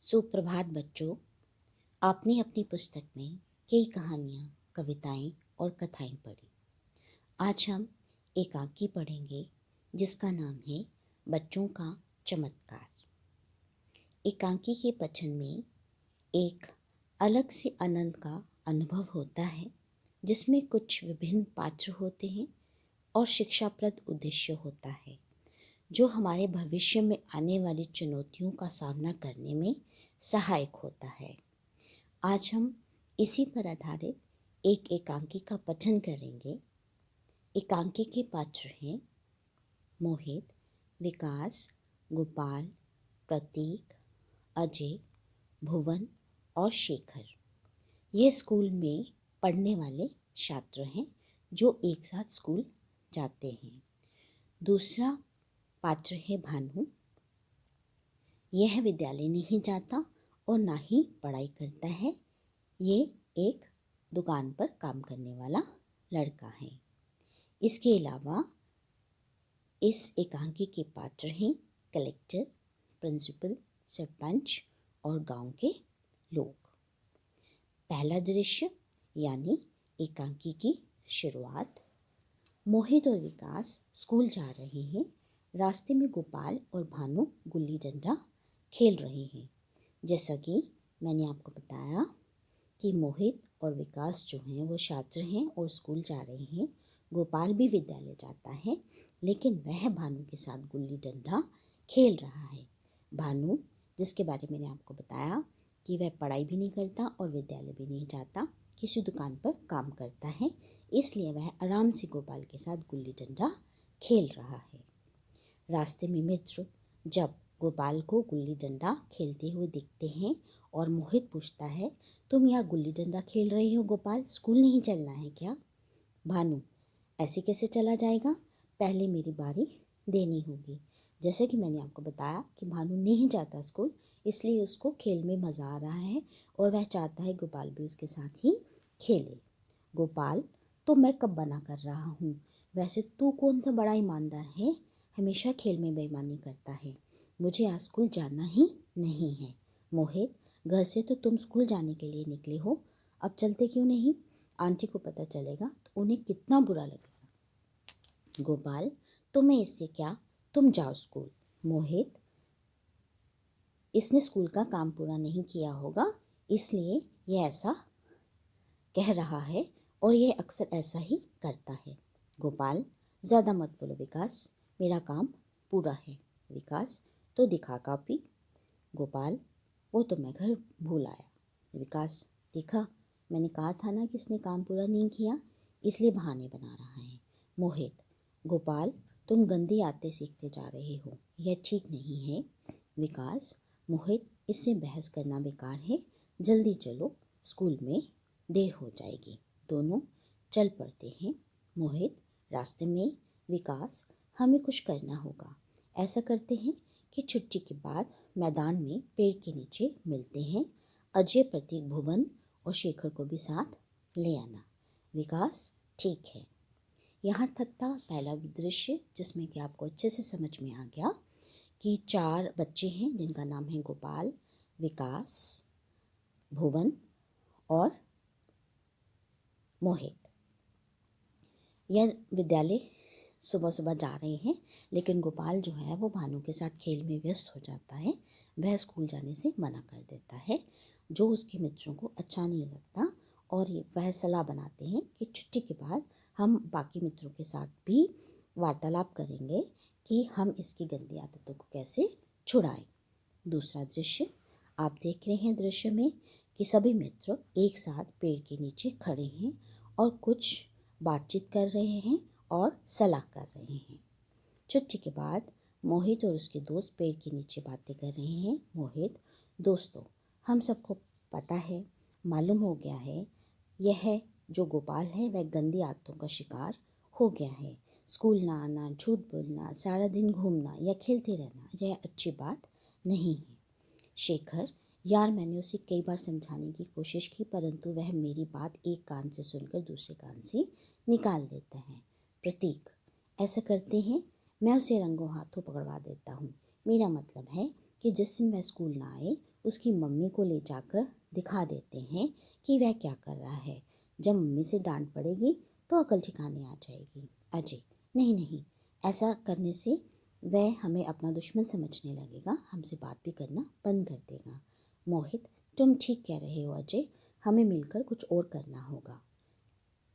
सुप्रभात बच्चों। आपने अपनी पुस्तक में कई कहानियाँ, कविताएं और कथाएं पढ़ी। आज हम एकांकी पढ़ेंगे जिसका नाम है बच्चों का चमत्कार। एकांकी के पठन में एक अलग से आनंद का अनुभव होता है, जिसमें कुछ विभिन्न पात्र होते हैं और शिक्षाप्रद उद्देश्य होता है, जो हमारे भविष्य में आने वाली चुनौतियों का सामना करने में सहायक होता है। आज हम इसी पर आधारित एक एकांकी का पठन करेंगे। एकांकी के पात्र हैं मोहित, विकास, गोपाल, प्रतीक, अजय, भुवन और शेखर। ये स्कूल में पढ़ने वाले छात्र हैं जो एक साथ स्कूल जाते हैं। दूसरा पात्र है भानु। यह विद्यालय नहीं जाता और ना ही पढ़ाई करता है। ये एक दुकान पर काम करने वाला लड़का है। इसके अलावा इस एकांकी के पात्र हैं कलेक्टर, प्रिंसिपल, सरपंच और गांव के लोग। पहला दृश्य यानी एकांकी की शुरुआत। मोहित और विकास स्कूल जा रहे हैं। रास्ते में गोपाल और भानु गुल्ली डंडा खेल रहे हैं। जैसा कि मैंने आपको बताया कि मोहित और विकास जो हैं वो छात्र हैं और स्कूल जा रहे हैं। गोपाल भी विद्यालय जाता है, लेकिन वह भानु के साथ गुल्ली डंडा खेल रहा है। भानु, जिसके बारे में मैंने आपको बताया कि वह पढ़ाई भी नहीं करता और विद्यालय भी नहीं जाता, किसी दुकान पर काम करता है, इसलिए वह आराम से गोपाल के साथ गुल्ली डंडा खेल रहा है। रास्ते में मित्र जब गोपाल को गुल्ली डंडा खेलते हुए दिखते हैं और मोहित पूछता है, तुम यहाँ गुल्ली डंडा खेल रही हो गोपाल, स्कूल नहीं चलना है क्या? भानु, ऐसे कैसे चला जाएगा, पहले मेरी बारी देनी होगी। जैसे कि मैंने आपको बताया कि भानु नहीं जाता स्कूल, इसलिए उसको खेल में मज़ा आ रहा है और वह चाहता है गोपाल भी उसके साथ ही खेले। गोपाल, तो मैं कब बना कर रहा हूँ, वैसे तू कौन सा बड़ा ईमानदार है, हमेशा खेल में बेईमानी करता है। मुझे आज स्कूल जाना ही नहीं है। मोहित, घर से तो तुम स्कूल जाने के लिए निकले हो, अब चलते क्यों नहीं? आंटी को पता चलेगा तो उन्हें कितना बुरा लगेगा। गोपाल, तुम्हें इससे क्या, तुम जाओ स्कूल। मोहित, इसने स्कूल का काम पूरा नहीं किया होगा, इसलिए यह ऐसा कह रहा है और यह अक्सर ऐसा ही करता है। गोपाल, ज़्यादा मत बोलो विकास, मेरा काम पूरा है। विकास, तो दिखा कॉपी। गोपाल, वो तो मैं घर भूल आया। विकास, देखा, मैंने कहा था ना कि इसने काम पूरा नहीं किया, इसलिए बहाने बना रहा है। मोहित, गोपाल, तुम गंदी आदतें सीखते जा रहे हो, यह ठीक नहीं है। विकास, मोहित, इससे बहस करना बेकार है, जल्दी चलो, स्कूल में देर हो जाएगी। दोनों चल पड़ते हैं। मोहित, रास्ते में विकास, हमें कुछ करना होगा। ऐसा करते हैं कि छुट्टी के बाद मैदान में पेड़ के नीचे मिलते हैं। अजय, प्रतीक, भुवन और शेखर को भी साथ ले आना। विकास, ठीक है। यहाँ तक था पहला दृश्य, जिसमें कि आपको अच्छे से समझ में आ गया कि 4 बच्चे हैं जिनका नाम है गोपाल, विकास, भुवन और मोहित। यह विद्यालय सुबह सुबह जा रहे हैं, लेकिन गोपाल जो है वो भानु के साथ खेल में व्यस्त हो जाता है। वह स्कूल जाने से मना कर देता है, जो उसके मित्रों को अच्छा नहीं लगता और वह सलाह बनाते हैं कि छुट्टी के बाद हम बाकी मित्रों के साथ भी वार्तालाप करेंगे कि हम इसकी गंदी आदतों को कैसे छुड़ाएं। दूसरा दृश्य आप देख रहे हैं। दृश्य में कि सभी मित्र एक साथ पेड़ के नीचे खड़े हैं और कुछ बातचीत कर रहे हैं और सलाह कर रहे हैं। छुट्टी के बाद मोहित और उसके दोस्त पेड़ के नीचे बातें कर रहे हैं। मोहित, दोस्तों, हम सबको पता है, मालूम हो गया है, यह जो गोपाल है वह गंदी आदतों का शिकार हो गया है। स्कूल ना आना, झूठ बोलना, सारा दिन घूमना या खेलते रहना, यह अच्छी बात नहीं है। शेखर, यार, मैंने उसे कई बार समझाने की कोशिश की, परंतु वह मेरी बात एक कान से सुनकर दूसरे कान से निकाल देता है। प्रतीक, ऐसा करते हैं, मैं उसे रंगों हाथों पकड़वा देता हूँ। मेरा मतलब है कि जिस दिन वह स्कूल ना आए उसकी मम्मी को ले जाकर दिखा देते हैं कि वह क्या कर रहा है। जब मम्मी से डांट पड़ेगी तो अकल ठिकाने आ जाएगी। अजय, नहीं नहीं, ऐसा करने से वह हमें अपना दुश्मन समझने लगेगा, हमसे बात भी करना बंद कर देगा। मोहित, तुम ठीक कह रहे हो अजय, हमें मिलकर कुछ और करना होगा।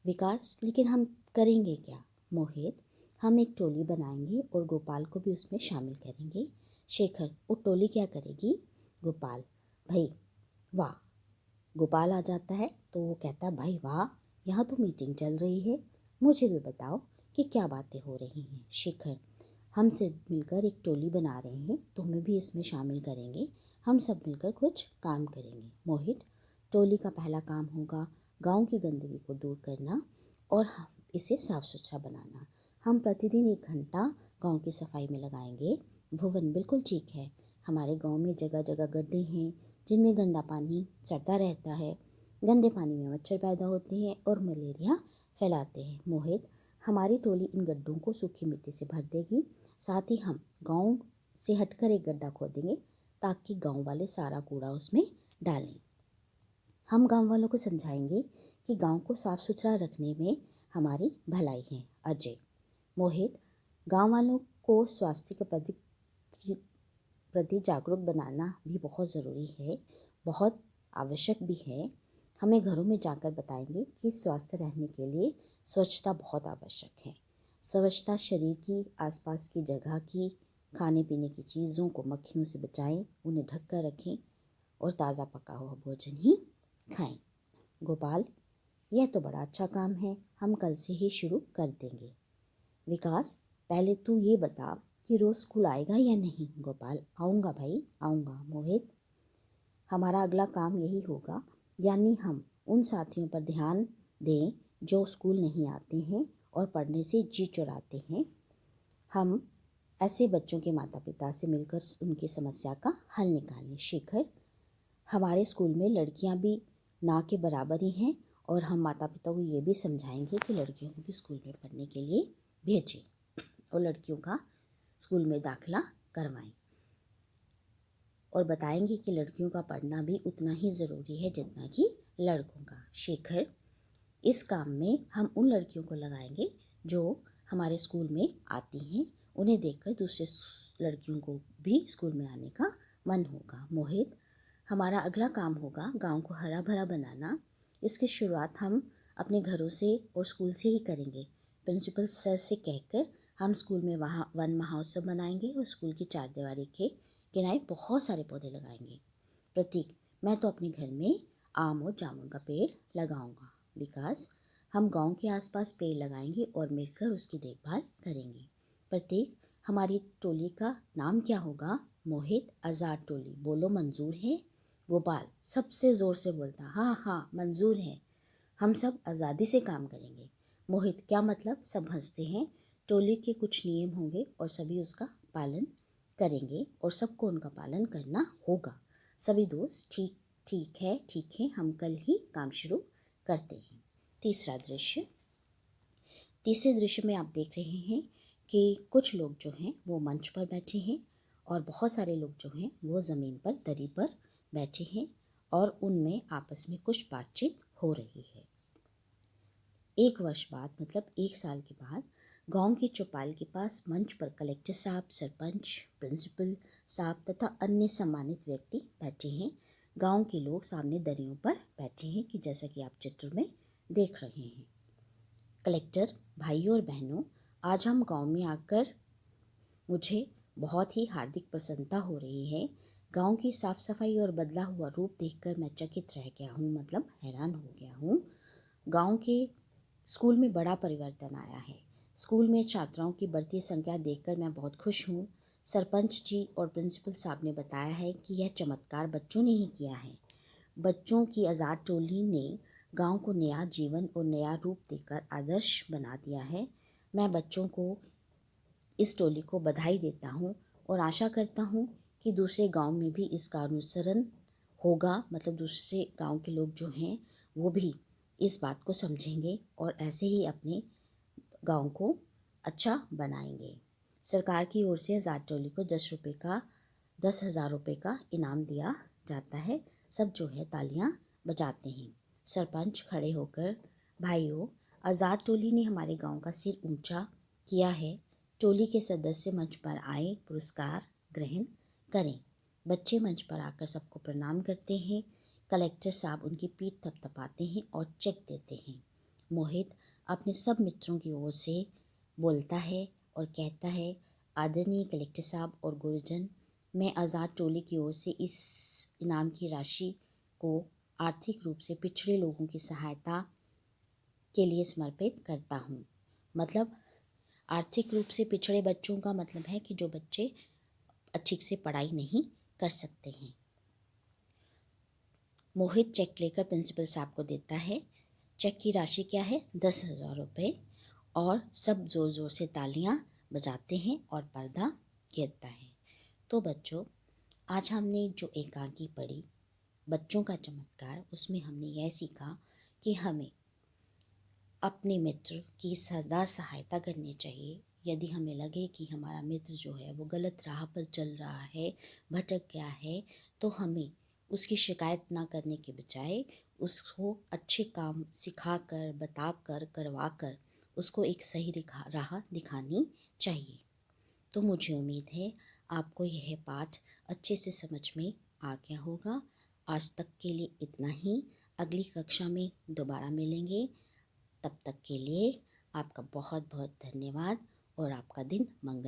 विकास, लेकिन हम करेंगे क्या? मोहित, हम एक टोली बनाएंगे और गोपाल को भी उसमें शामिल करेंगे। शेखर, वो टोली क्या करेगी? गोपाल, भाई वाह। गोपाल आ जाता है तो वो कहता है, भाई वाह, यहाँ तो मीटिंग चल रही है, मुझे भी बताओ कि क्या बातें हो रही हैं। शेखर, हम सब मिलकर एक टोली बना रहे हैं, तुम्हें भी इसमें शामिल करेंगे, हम सब मिलकर कुछ काम करेंगे। मोहित, टोली का पहला काम होगा गांव की गंदगी को दूर करना और इसे साफ सुथरा बनाना। हम प्रतिदिन 1 घंटा गांव की सफाई में लगाएंगे। भुवन, बिल्कुल ठीक है, हमारे गांव में जगह जगह गड्ढे हैं जिनमें गंदा पानी चढ़ता रहता है। गंदे पानी में मच्छर पैदा होते हैं और मलेरिया फैलाते हैं। मोहित, हमारी टोली इन गड्ढों को सूखी मिट्टी से भर देगी। साथ ही हम गांव से हटकर एक गड्ढा खोदेंगे ताकि गांव वाले सारा कूड़ा उसमें डालें। हम गांव वालों को समझाएंगे कि गांव को साफ सुथरा रखने में हमारी भलाई है। अजय, मोहित, गांव वालों को स्वास्थ्य के प्रति जागरूक बनाना भी बहुत ज़रूरी है, बहुत आवश्यक भी है। हमें घरों में जाकर बताएंगे कि स्वस्थ रहने के लिए स्वच्छता बहुत आवश्यक है। स्वच्छता शरीर की, आसपास की जगह की, खाने पीने की चीज़ों को मक्खियों से बचाएं, उन्हें ढक कर रखें और ताज़ा पका हुआ भोजन ही खाएं। गोपाल, यह तो बड़ा अच्छा काम है, हम कल से ही शुरू कर देंगे। विकास, पहले तू ये बता कि रोज़ स्कूल आएगा या नहीं? गोपाल, आऊँगा भाई, आऊँगा। मोहित, हमारा अगला काम यही होगा, यानी हम उन साथियों पर ध्यान दें जो स्कूल नहीं आते हैं और पढ़ने से जी चुराते हैं। हम ऐसे बच्चों के माता पिता से मिलकर उनकी समस्या का हल निकालें। शेखर, हमारे स्कूल में लड़कियां भी ना के बराबर ही हैं और हम माता पिता को ये भी समझाएंगे कि लड़कियों को भी स्कूल में पढ़ने के लिए भेजें और लड़कियों का स्कूल में दाखिला करवाएं और बताएंगे कि लड़कियों का पढ़ना भी उतना ही ज़रूरी है जितना कि लड़कों का। शेखर, इस काम में हम उन लड़कियों को लगाएंगे जो हमारे स्कूल में आती हैं, उन्हें देखकर दूसरे लड़कियों को भी स्कूल में आने का मन होगा। मोहित, हमारा अगला काम होगा गांव को हरा भरा बनाना। इसकी शुरुआत हम अपने घरों से और स्कूल से ही करेंगे। प्रिंसिपल सर से कहकर हम स्कूल में वहाँ वन महोत्सव मनाएंगे और स्कूल की चारदीवारी के किनारे बहुत सारे पौधे लगाएंगे। प्रतीक, मैं तो अपने घर में आम और जामुन का पेड़ लगाऊंगा। विकास, हम गांव के आसपास पेड़ लगाएंगे और मिलकर उसकी देखभाल करेंगे। प्रतीक, हमारी टोली का नाम क्या होगा? मोहित, आज़ाद टोली, बोलो मंजूर है? गोपाल सबसे ज़ोर से बोलता, हाँ हाँ मंजूर है, हम सब आज़ादी से काम करेंगे। मोहित, क्या मतलब? सब हंसते हैं। टोली के कुछ नियम होंगे और सभी उसका पालन करेंगे और सबको उनका पालन करना होगा। सभी दोस्त, ठीक ठीक है, हम कल ही काम शुरू करते हैं। तीसरा दृश्य। तीसरे दृश्य में आप देख रहे हैं कि कुछ लोग जो हैं वो मंच पर बैठे हैं और बहुत सारे लोग जो हैं वो ज़मीन पर दरी पर बैठे हैं और उनमें आपस में कुछ बातचीत हो रही है। 1 वर्ष बाद, मतलब 1 साल के बाद, गांव की चौपाल के पास मंच पर कलेक्टर साहब, सरपंच, प्रिंसिपल साहब तथा अन्य सम्मानित व्यक्ति बैठे हैं। गांव के लोग सामने दरियों पर बैठे हैं कि जैसा कि आप चित्र में देख रहे हैं। कलेक्टर, भाइयों और बहनों, आज हम गांव में आकर मुझे बहुत ही हार्दिक प्रसन्नता हो रही है। गांव की साफ सफाई और बदला हुआ रूप देखकर मैं चकित रह गया हूँ, मतलब हैरान हो गया हूँ। गांव के स्कूल में बड़ा परिवर्तन आया है। स्कूल में छात्राओं की बढ़ती संख्या देखकर मैं बहुत खुश हूँ। सरपंच जी और प्रिंसिपल साहब ने बताया है कि यह चमत्कार बच्चों ने ही किया है। बच्चों की आज़ाद टोली ने गांव को नया जीवन और नया रूप देकर आदर्श बना दिया है। मैं बच्चों को, इस टोली को बधाई देता हूँ और आशा करता हूँ कि दूसरे गांव में भी इसका अनुसरण होगा, मतलब दूसरे गांव के लोग जो हैं वो भी इस बात को समझेंगे और ऐसे ही अपने गांव को अच्छा बनाएंगे। सरकार की ओर से आज़ाद टोली को 10,000 रुपये का इनाम दिया जाता है, सब जो है तालियां बजाते हैं। सरपंच खड़े होकर, भाइयों, आज़ाद टोली ने हमारे गांव का सिर ऊंचा किया है। टोली के सदस्य मंच पर आए, पुरस्कार ग्रहण करें। बच्चे मंच पर आकर सबको प्रणाम करते हैं। कलेक्टर साहब उनकी पीठ थपथपाते हैं और चेक देते हैं। मोहित अपने सब मित्रों की ओर से बोलता है और कहता है, आदरणीय कलेक्टर साहब और गुरुजन, मैं आज़ाद टोली की ओर से इस इनाम की राशि को आर्थिक रूप से पिछड़े लोगों की सहायता के लिए समर्पित करता हूँ। मतलब आर्थिक रूप से पिछड़े बच्चों का मतलब है कि जो बच्चे अच्छी से पढ़ाई नहीं कर सकते हैं। मोहित चेक लेकर प्रिंसिपल साहब को देता है। चेक की राशि क्या है? 10,000 रुपये। और सब ज़ोर ज़ोर से तालियां बजाते हैं और पर्दा गिरता है। तो बच्चों, आज हमने जो एकांकी पढ़ी, बच्चों का चमत्कार, उसमें हमने यह सीखा कि हमें अपने मित्र की सदा सहायता करनी चाहिए। यदि हमें लगे कि हमारा मित्र जो है वो गलत राह पर चल रहा है, भटक गया है, तो हमें उसकी शिकायत ना करने के बजाय उसको अच्छे काम सिखाकर, बताकर, करवाकर उसको एक सही राह दिखानी चाहिए। तो मुझे उम्मीद है आपको यह पाठ अच्छे से समझ में आ गया होगा। आज तक के लिए इतना ही। अगली कक्षा में दोबारा मिलेंगे। तब तक के लिए आपका बहुत बहुत धन्यवाद और आपका दिन मंगल